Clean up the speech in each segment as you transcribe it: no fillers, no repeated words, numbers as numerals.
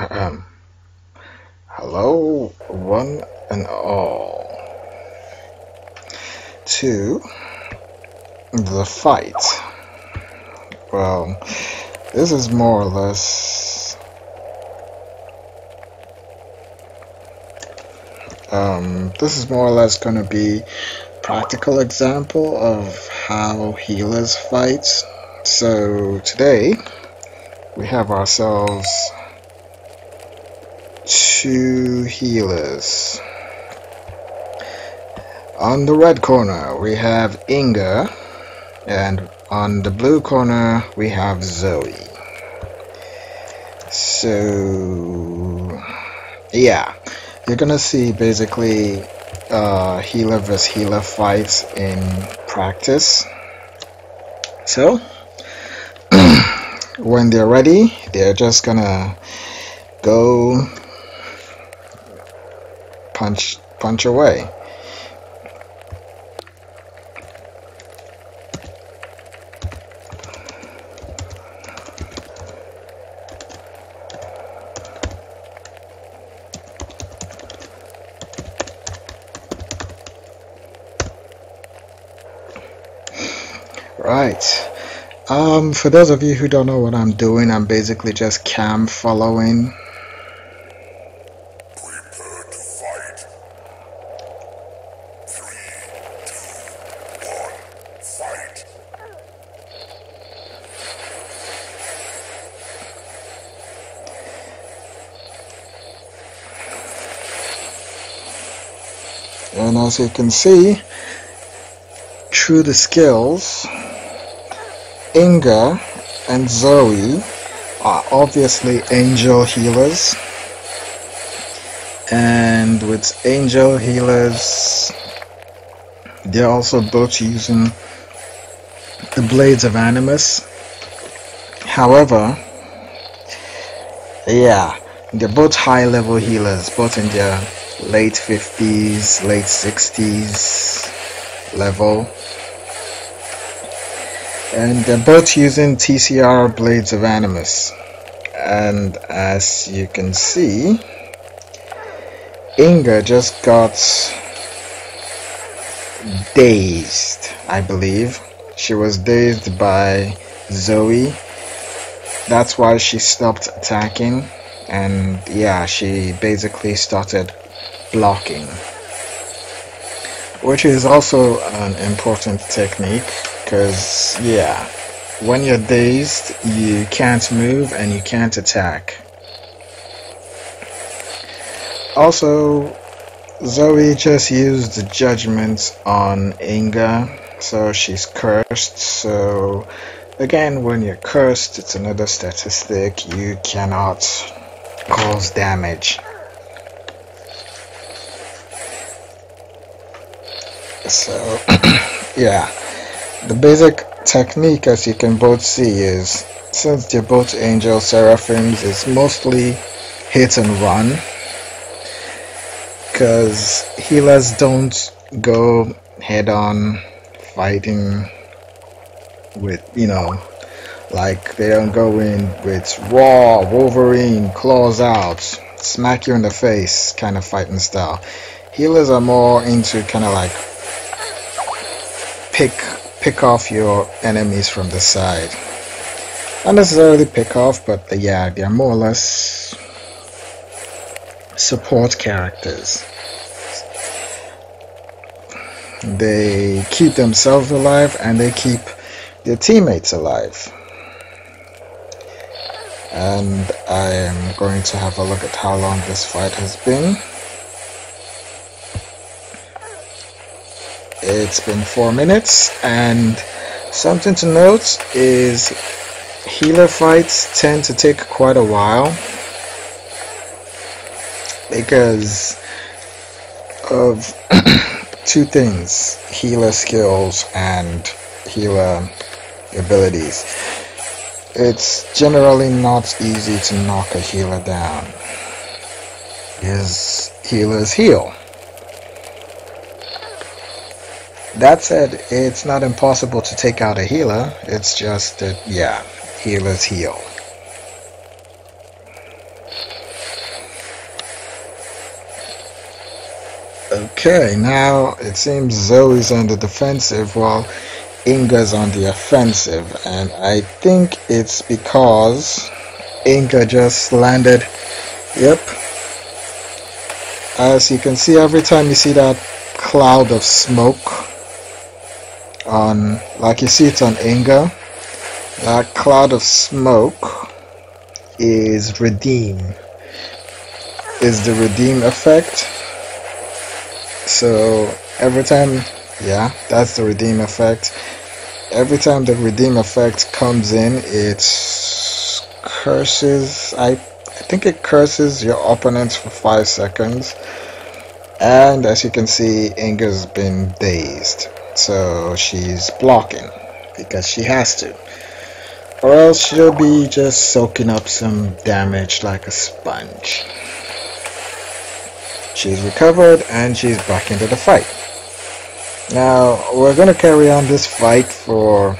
Ahem. Hello, one and all, to the fight. Well, this is more or less going to be practical example of how healers fight. So today we have ourselves two healers. On the red corner we have Inga, and on the blue corner we have Zoe. So yeah, you're gonna see basically healer versus healer fights in practice. So when they're ready, they're just gonna go punch away. Right. For those of you who don't know what I'm doing, I'm basically just cam following. Prepare to fight. 3, 2, 1, fight. And as you can see, through the skills, Inga and Zoe are obviously angel healers, and with angel healers they're also both using the Blades of Animus. However, yeah, they're both high level healers, both in their late 50s, late 60s level. And they're both using TCR Blades of Animus. And as you can see, Inga just got dazed, I believe. She was dazed by Zoe. That's why she stopped attacking. And yeah, she basically started blocking, which is also an important technique. Because, yeah, when you're dazed, you can't move and you can't attack. Also, Zoe just used the judgment on Inga, so she's cursed. So, again, when you're cursed, it's another statistic. You cannot cause damage. So, yeah. The basic technique, as you can both see, is since they're both angel seraphims, it's mostly hit and run, because healers don't go head on fighting with, like they don't go in with raw Wolverine, claws out, smack you in the face kind of fighting style. Healers are more into kind of like pick off your enemies from the side. Not necessarily pick off, but yeah, they're more or less support characters. They keep themselves alive and they keep their teammates alive. And I am going to have a look at how long this fight has been. It's been 4 minutes, and something to note is healer fights tend to take quite a while because of two things: healer skills and healer abilities. It's generally not easy to knock a healer down because healers heal. That said, it's not impossible to take out a healer. It's just that, yeah, healers heal. Okay, now it seems Zoe's on the defensive while Inga's on the offensive, and I think it's because Inga just landed. Yep. As you can see, every time you see that cloud of smoke on, like you see it on Inga, that cloud of smoke is the redeem effect. So every time, yeah, that's the redeem effect. Every time the redeem effect comes in, it curses, I think it curses your opponents for 5 seconds. And as you can see, Inga's been dazed, so she's blocking because she has to, or else she'll be just soaking up some damage like a sponge. She's recovered and she's back into the fight. Now we're gonna carry on this fight for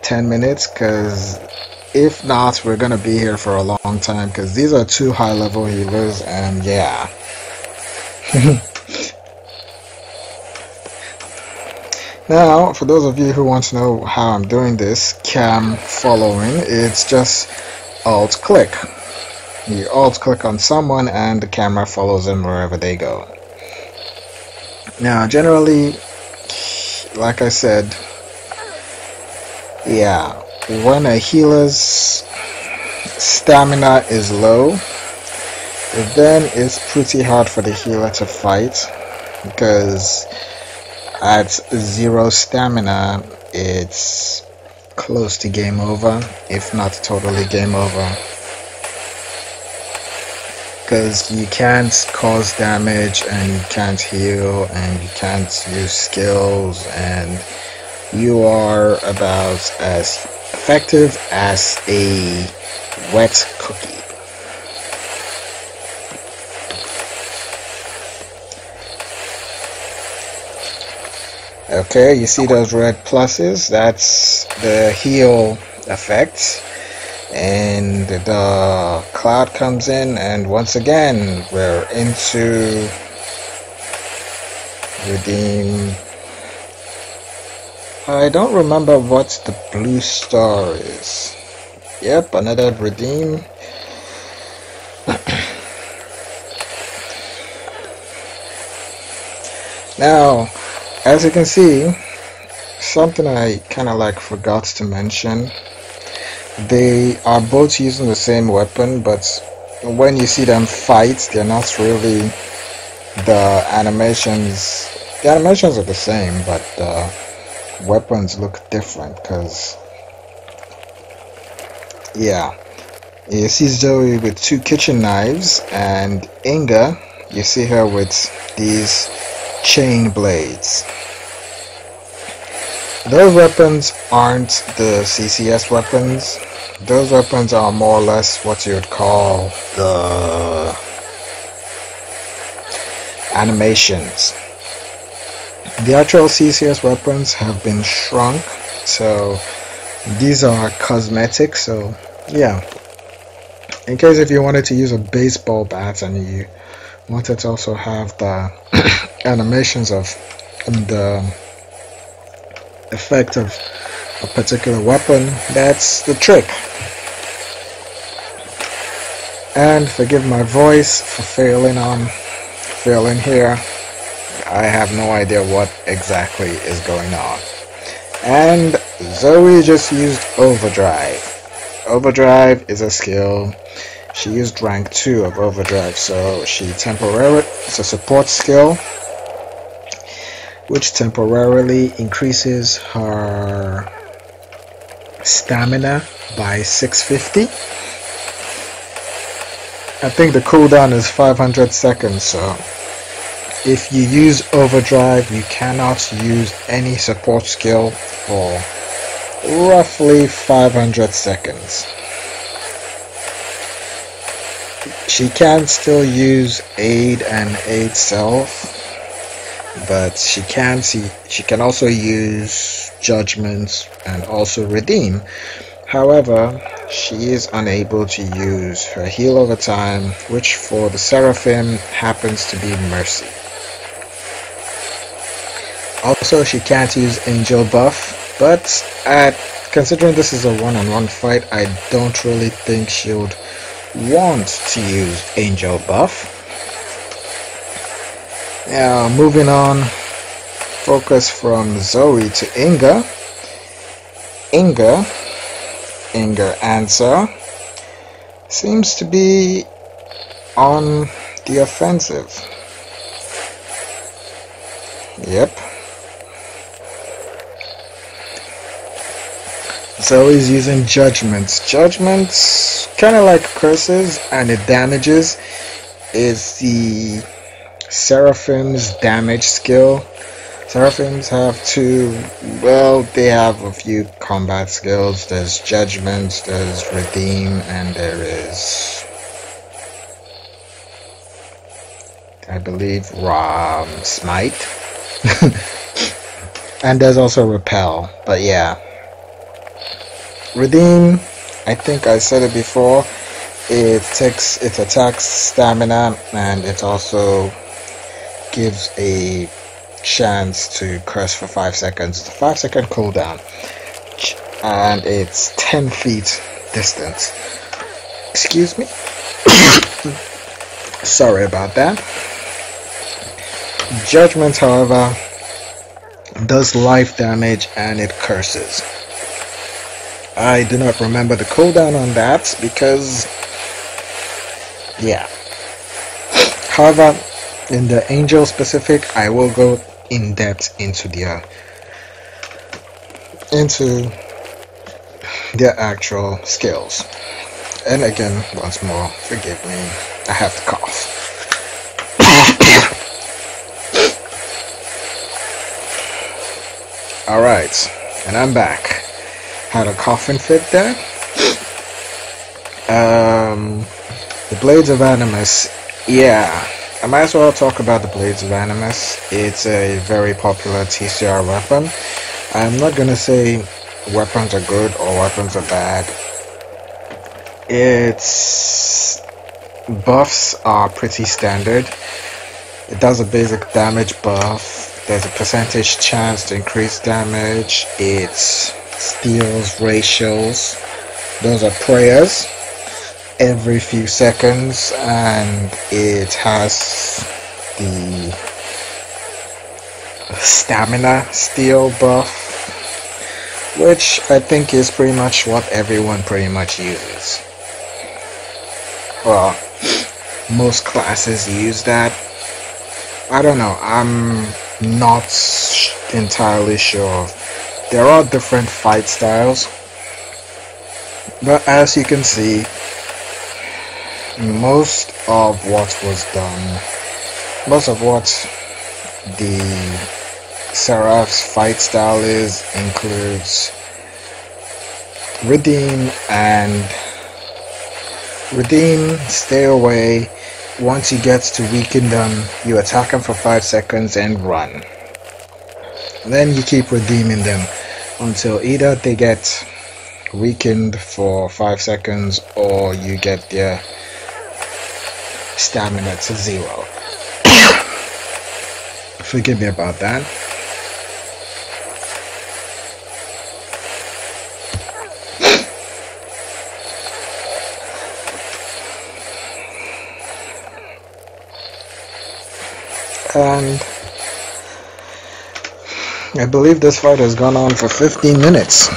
10 minutes, because if not, we're gonna be here for a long time, because these are 2 high-level healers, and yeah. Now, for those of you who want to know how I'm doing this cam following, it's just alt-click. You alt-click on someone and the camera follows them wherever they go. Now, generally, like I said, yeah, when a healer's stamina is low, then it's pretty hard for the healer to fight, because at 0 stamina it's close to game over, if not totally game over, because you can't cause damage and you can't heal and you can't use skills, and you are about as effective as a wet cookie. Okay, you see those red pluses? That's the heal effect. And the cloud comes in, and once again we're into redeem. I don't remember what the blue star is. Yep, another redeem. Now, as you can see, something I kind of like forgot to mention. They are both using the same weapon, but when you see them fight, they're not really, the animations are the same, but the weapons look different, because yeah, you see Zoe with 2 kitchen knives, and Inga, you see her with these chain blades. Those weapons aren't the CCS weapons. Those weapons are more or less what you would call the animations. The actual CCS weapons have been shrunk, so these are cosmetic. So yeah, in case if you wanted to use a baseball bat and you wanted to also have the animations of the effect of a particular weapon, that's the trick. And forgive my voice for failing here. I have no idea what exactly is going on. And Zoe just used Overdrive. Overdrive is a skill. She used rank 2 of Overdrive, so it's a support skill, which temporarily increases her stamina by 650. I think the cooldown is 500 seconds, so if you use Overdrive, you cannot use any support skill for roughly 500 seconds. She can still use Aid and Aid Self, but she can also use Judgments and also Redeem. However, she is unable to use her heal over time, which for the Seraphim happens to be Mercy. Also, she can't use Angel buff, but considering this is a one-on-one fight, I don't really think she would want to use Angel buff. Now, moving on, focus from Zoe to Inga. Inga answer seems to be on the offensive. Yep. Zoe's using judgments. Judgments kind of like curses, and it damages. Is the Seraphim's damage skill. Seraphims have they have a few combat skills. There's Judgment, there's Redeem, and there is, I believe, Smite. And there's also Repel, but yeah. Redeem, I think I said it before, it attacks stamina, and it also gives a chance to curse for 5 seconds. It's a 5-second cooldown, and it's 10 feet distance. Excuse me. Sorry about that. Judgment, however, does life damage and it curses. I do not remember the cooldown on that because, yeah. However, in the Angel specific, I will go in depth into their actual skills. And again, once more, forgive me, I have to cough. Alright, and I'm back. Had a coughing fit there. The Blades of Animus, yeah. I might as well talk about the Blades of Animus. It's a very popular TCR weapon. I'm not gonna say weapons are good or weapons are bad. Its buffs are pretty standard. It does a basic damage buff. There's a percentage chance to increase damage. It steals ratios. Those are prayers every few seconds, and it has the stamina steal buff, which I think is pretty much what everyone pretty much uses. Well, most classes use that. I don't know, I'm not entirely sure. There are different fight styles, but as you can see, most of what the Seraph's fight style includes Redeem, stay away. Once he gets to weaken them, you attack them for 5 seconds and run. Then you keep redeeming them until either they get weakened for 5 seconds or you get their stamina to 0. Forgive me about that. And I believe this fight has gone on for 15 minutes.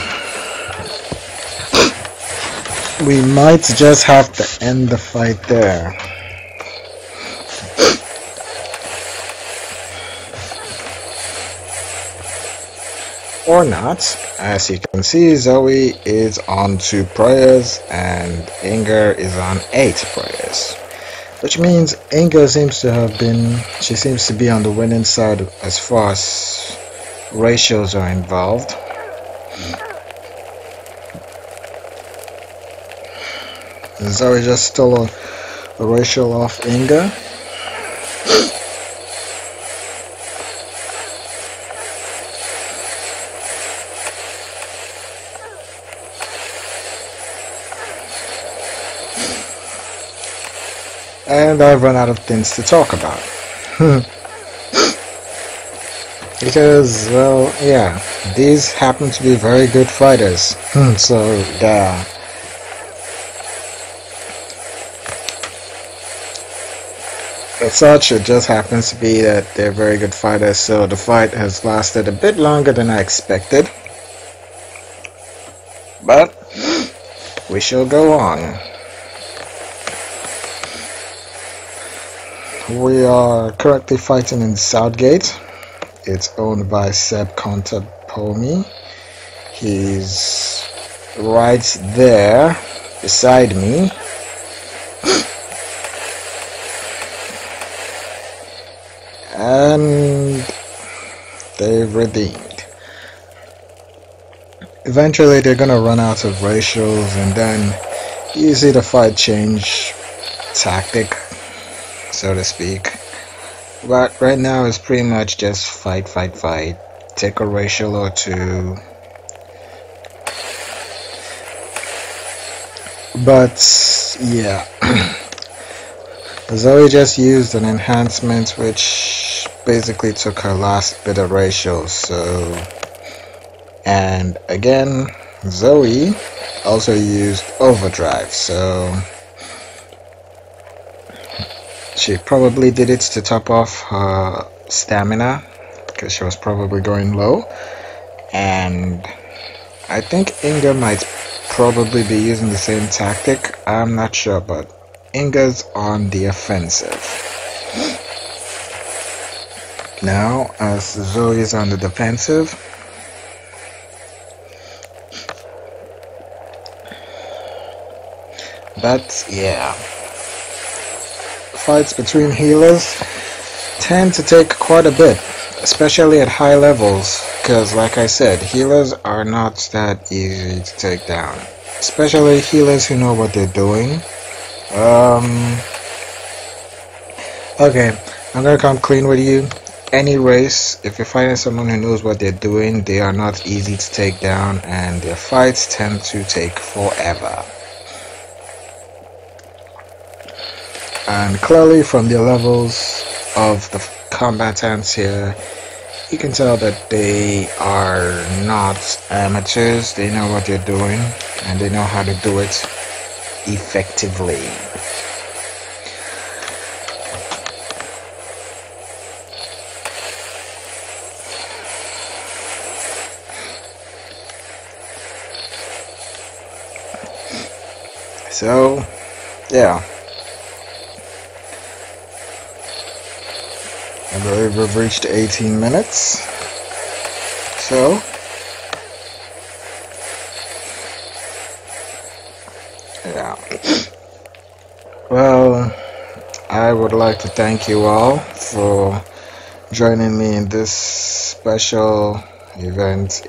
We might just have to end the fight there. Or not. As you can see, Zoe is on 2 prayers and Inga is on 8 prayers. Which means Inga seems to be on the winning side as far as ratios are involved. Zoe just stole a ratio off Inga. and I've run out of things to talk about. Because, well, yeah, these happen to be very good fighters. So, yeah. As such, it just happens to be that they're very good fighters, so the fight has lasted a bit longer than I expected. But, we shall go on. We are currently fighting in Southgate. It's owned by Seb Contapomi. He's right there beside me. And they've redeemed. Eventually they're gonna run out of ratios, and then you see the fight change tactic, so to speak. But right now it's pretty much just fight, take a racial or two. But yeah, Zoe just used an enhancement which basically took her last bit of racial, so, and again Zoe also used overdrive, so she probably did it to top off her stamina because she was probably going low. And I think Inga might probably be using the same tactic. I'm not sure, but Inga's on the offensive now as Zoe is on the defensive. But yeah, fights between healers tend to take quite a bit, especially at high levels, because like I said, healers are not that easy to take down, especially healers who know what they're doing. Okay, I'm gonna come clean with you. Any race, if you're fighting someone who knows what they're doing, they are not easy to take down, and their fights tend to take forever. And clearly from the levels of the combatants here, you can tell that they are not amateurs. They know what they're doing, and they know how to do it effectively. So, yeah. I believe we've reached 18 minutes. So, yeah. Well, I would like to thank you all for joining me in this special event,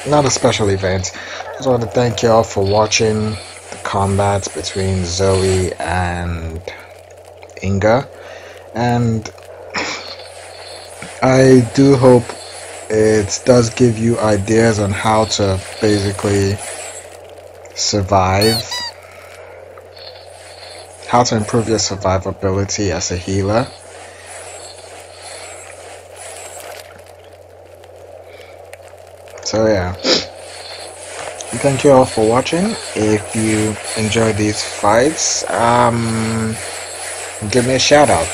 not a special event. I just want to thank you all for watching the combat between Zoe and Inga. And I do hope it does give you ideas on how to basically survive, how to improve your survivability as a healer. So yeah, thank you all for watching. If you enjoy these fights, give me a shout out.